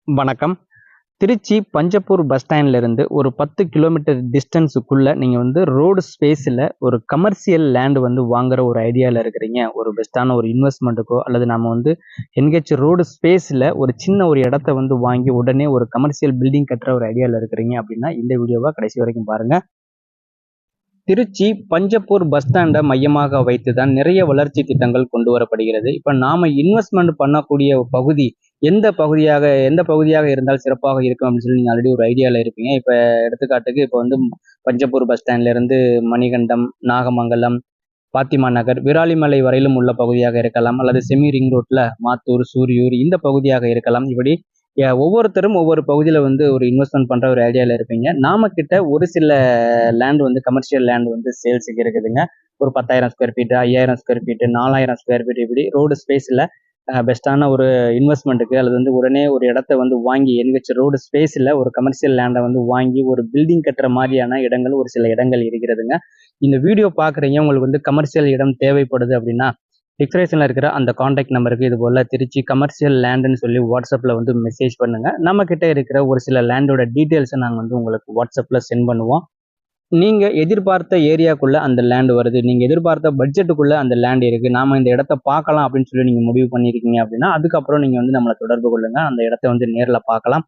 வணக்கம். திருச்சி பஞ்சப்பூர் பஸ் ஸ்டாண்ட்ல இருந்து ஒரு 10 கிலோமீட்டர் டிஸ்டன்ஸுக்குள்ள நீங்க வந்து ரோடு ஸ்பேஸ்ல ஒரு கமர்ஷியல் லேண்ட் வந்து வாங்குற ஒரு ஐடியால இருக்கிறீங்க. ஒரு பெஸ்ட்டான ஒரு இன்வெஸ்ட்மென்ட்டுக்கோ அல்லது நாம வந்து எங்கேயாச்சும் ரோடு ஸ்பேஸ்ல ஒரு சின்ன ஒரு இடத்த வந்து வாங்கி உடனே ஒரு கமர்ஷியல் பில்டிங் கட்டுற ஒரு ஐடியால இருக்கிறீங்க அப்படின்னா, இந்த வீடியோவ கடைசி வரைக்கும் பாருங்க. திருச்சி பஞ்சப்பூர் பஸ் ஸ்டாண்ட மையமாக வைத்து தான் நிறைய வளர்ச்சி திட்டங்கள் கொண்டு வரப்படுகிறது. இப்ப நாம இன்வெஸ்ட்மெண்ட் பண்ணக்கூடிய பகுதி எந்த பகுதியாக இருந்தால் சிறப்பாக இருக்கும் அப்படின்னு சொல்லி நீங்க ஆல்ரெடி ஒரு ஐடியால இருப்பீங்க. இப்ப எடுத்துக்காட்டுக்கு இப்ப வந்து பஞ்சப்பூர் பஸ் ஸ்டாண்ட்ல இருந்து மணிகண்டம், நாகமங்கலம், பாத்திமா நகர், விராலிமலை வரையிலும் உள்ள பகுதியாக இருக்கலாம். அல்லது செமி ரிங் ரோட்ல மாத்தூர், சூரியூர் இந்த பகுதியாக இருக்கலாம். இப்படி ஒவ்வொருத்தரும் ஒவ்வொரு பகுதியில வந்து ஒரு இன்வெஸ்ட்மெண்ட் பண்ற ஒரு ஐடியால இருப்பீங்க. நாம கிட்ட ஒரு சில லேண்ட் வந்து கமர்ஷியல் லேண்ட் வந்து சேல்ஸுக்கு இருக்குதுங்க. ஒரு 10,000 square feet, 5,000 square feet, 4,000 square feet இப்படி ரோடு ஸ்பேஸ்ல பெஸ்ட்டான ஒரு இன்வெஸ்ட்மெண்ட்டுக்கு அல்லது வந்து உடனே ஒரு இடத்த வந்து வாங்கி என்ஹெச் ரோடு ஸ்பேஸ்ல ஒரு கமர்ஷியல் லேண்டை வந்து வாங்கி ஒரு பில்டிங் கட்டுற மாதிரியான இடங்கள் ஒரு சில இடங்கள் இருக்கிறதுங்க. இந்த வீடியோ பார்க்குறீங்க, உங்களுக்கு வந்து கமர்ஷியல் இடம் தேவைப்படுது அப்படின்னா டிஸ்கிரிப்ஷனில் இருக்கிற அந்த காண்டாக்ட் நம்பருக்கு இது போல் திருச்சி கமர்ஷியல் லேண்டுன்னு சொல்லி வாட்ஸ்அப்பில் வந்து மெசேஜ் பண்ணுங்கள். நம்ம கிட்ட இருக்கிற ஒரு சில லேண்டோட டீட்டெயில்ஸை நாங்கள் வந்து உங்களுக்கு வாட்ஸ்அப்பில் சென்ட் பண்ணுவோம். நீங்க எதிர்பார்த்த ஏரியாக்குள்ள அந்த லேண்ட் வருது, நீங்க எதிர்பார்த்த பட்ஜெட்டுக்குள்ள அந்த லேண்ட் இருக்கு, நாம இந்த இடத்த பார்க்கலாம் அப்படின்னு சொல்லி நீங்க முடிவு பண்ணிருக்கீங்க அப்படின்னா, அதுக்கப்புறம் நீங்க வந்து நம்மளை தொடர்பு கொள்ளுங்க. அந்த இடத்த வந்து நேர்ல பார்க்கலாம்.